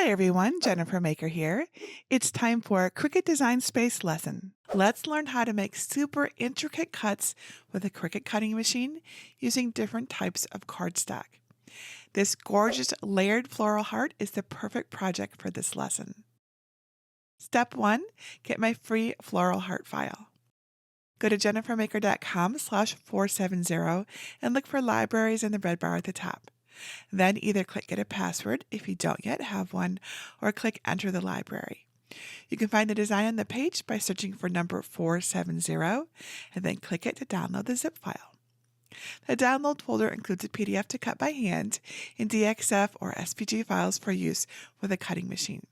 Hi everyone, Jennifer Maker here. It's time for a Cricut Design Space lesson. Let's learn how to make super intricate cuts with a Cricut cutting machine using different types of cardstock. This gorgeous layered floral heart is the perfect project for this lesson. Step 1, get my free floral heart file. Go to jennifermaker.com/470 and look for libraries in the red bar at the top. Then either click Get a Password if you don't yet have one, or click Enter the library. You can find the design on the page by searching for number 470 and then click it to download the zip file. The download folder includes a PDF to cut by hand and DXF or SVG files for use with a cutting machine.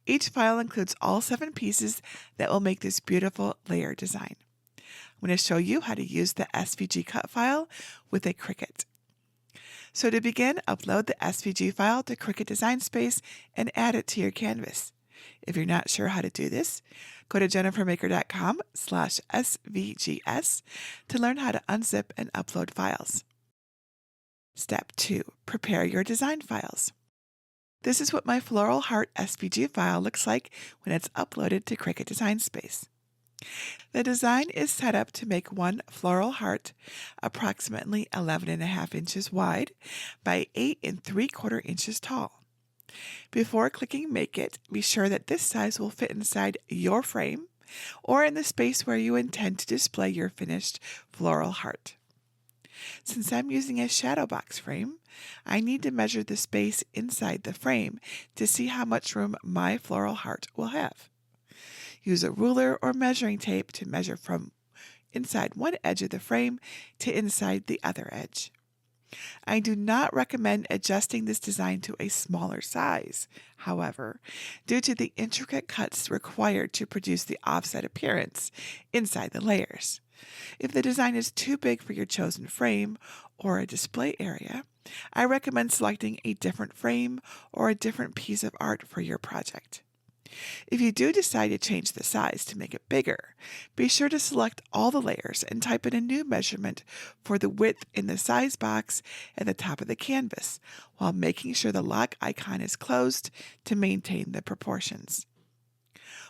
Each file includes all 7 pieces that will make this beautiful layer design. I'm going to show you how to use the SVG cut file with a Cricut. So to begin, upload the SVG file to Cricut Design Space and add it to your canvas. If you're not sure how to do this, go to jennifermaker.com/svgs to learn how to unzip and upload files. Step 2, prepare your design files. This is what my Floral Heart SVG file looks like when it's uploaded to Cricut Design Space. The design is set up to make one floral heart approximately 11.5 inches wide by 8 3/4 inches tall. Before clicking Make It, be sure that this size will fit inside your frame or in the space where you intend to display your finished floral heart. Since I'm using a shadow box frame, I need to measure the space inside the frame to see how much room my floral heart will have. Use a ruler or measuring tape to measure from inside one edge of the frame to inside the other edge. I do not recommend adjusting this design to a smaller size, however, due to the intricate cuts required to produce the offset appearance inside the layers. If the design is too big for your chosen frame or a display area, I recommend selecting a different frame or a different piece of art for your project. If you do decide to change the size to make it bigger, be sure to select all the layers and type in a new measurement for the width in the size box at the top of the canvas, while making sure the lock icon is closed to maintain the proportions.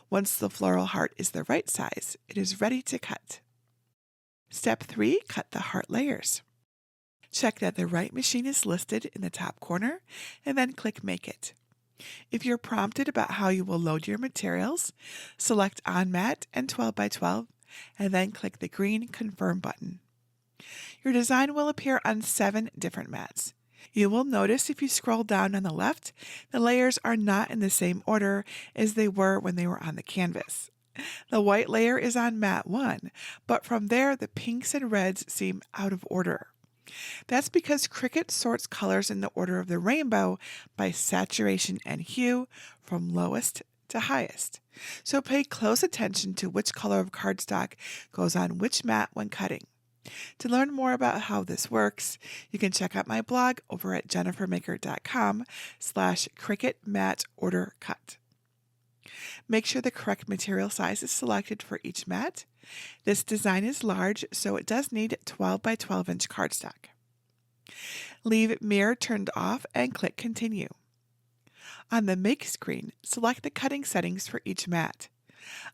Once the floral heart is the right size, it is ready to cut. Step 3, cut the heart layers. Check that the right machine is listed in the top corner and then click Make It. If you're prompted about how you will load your materials, select On Mat and 12x12 and then click the green Confirm button. Your design will appear on 7 different mats. You will notice if you scroll down on the left, the layers are not in the same order as they were when they were on the canvas. The white layer is on mat 1, but from there the pinks and reds seem out of order. That's because Cricut sorts colors in the order of the rainbow by saturation and hue from lowest to highest. So pay close attention to which color of cardstock goes on which mat when cutting. To learn more about how this works, you can check out my blog over at jennifermaker.com/CricutMatOrderCut. Make sure the correct material size is selected for each mat. This design is large, so it does need 12x12 inch cardstock. Leave Mirror turned off and click Continue. On the Make screen, select the cutting settings for each mat.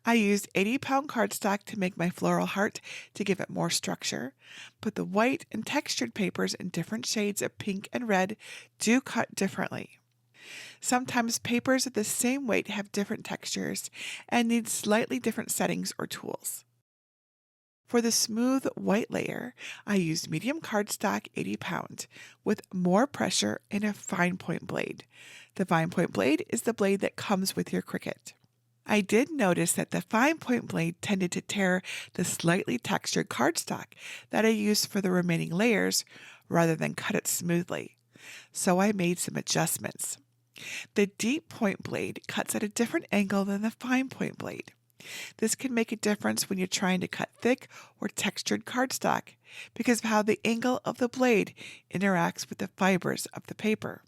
I used 80-pound cardstock to make my floral heart to give it more structure, but the white and textured papers in different shades of pink and red do cut differently. Sometimes papers of the same weight have different textures and need slightly different settings or tools. For the smooth white layer, I used medium cardstock 80-pound with more pressure and a fine point blade. The fine point blade is the blade that comes with your Cricut. I did notice that the fine point blade tended to tear the slightly textured cardstock that I used for the remaining layers rather than cut it smoothly, so I made some adjustments. The deep point blade cuts at a different angle than the fine point blade. This can make a difference when you're trying to cut thick or textured cardstock because of how the angle of the blade interacts with the fibers of the paper.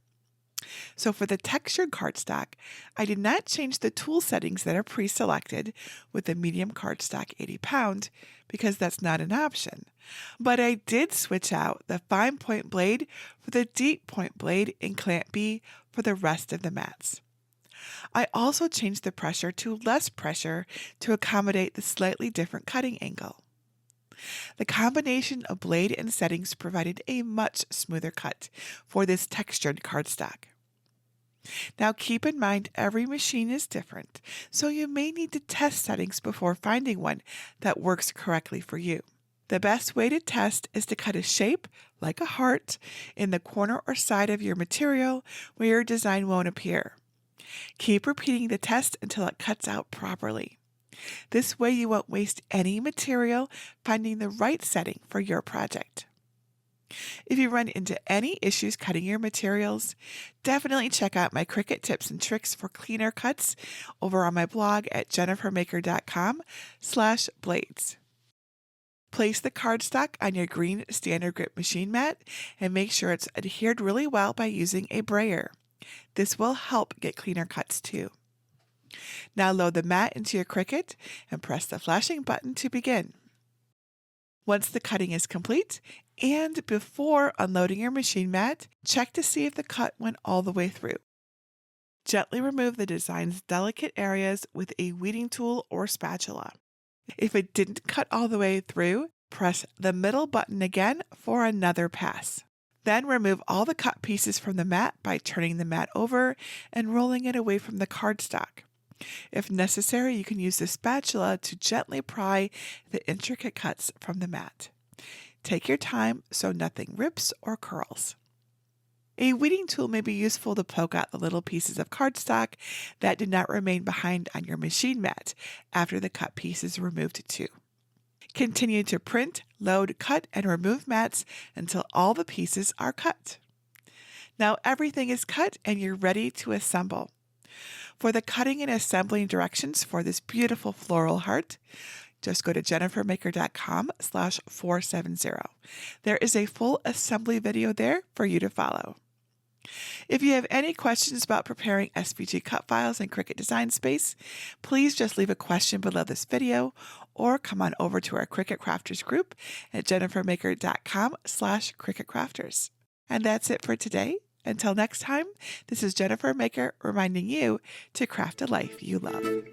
So for the textured cardstock, I did not change the tool settings that are pre-selected with the medium cardstock 80-pound because that's not an option. But I did switch out the fine point blade for the deep point blade in Clamp B for the rest of the mats. I also changed the pressure to less pressure to accommodate the slightly different cutting angle. The combination of blade and settings provided a much smoother cut for this textured cardstock. Now keep in mind every machine is different, so you may need to test settings before finding one that works correctly for you. The best way to test is to cut a shape, like a heart, in the corner or side of your material where your design won't appear. Keep repeating the test until it cuts out properly. This way you won't waste any material finding the right setting for your project. If you run into any issues cutting your materials, definitely check out my Cricut tips and tricks for cleaner cuts over on my blog at jennifermaker.com/blades. Place the cardstock on your green standard grip machine mat and make sure it's adhered really well by using a brayer. This will help get cleaner cuts too. Now load the mat into your Cricut and press the flashing button to begin. Once the cutting is complete, and before unloading your machine mat, check to see if the cut went all the way through. Gently remove the design's delicate areas with a weeding tool or spatula. If it didn't cut all the way through, press the middle button again for another pass. Then remove all the cut pieces from the mat by turning the mat over and rolling it away from the cardstock. If necessary, you can use the spatula to gently pry the intricate cuts from the mat. Take your time so nothing rips or curls. A weeding tool may be useful to poke out the little pieces of cardstock that did not remain behind on your machine mat after the cut piece is removed too. Continue to print, load, cut, and remove mats until all the pieces are cut. Now everything is cut and you're ready to assemble. For the cutting and assembling directions for this beautiful floral heart, just go to jennifermaker.com/470. There is a full assembly video there for you to follow. If you have any questions about preparing SVG cut files in Cricut Design Space, please just leave a question below this video or come on over to our Cricut Crafters group at jennifermaker.com/CricutCrafters. And that's it for today. Until next time, this is Jennifer Maker reminding you to craft a life you love.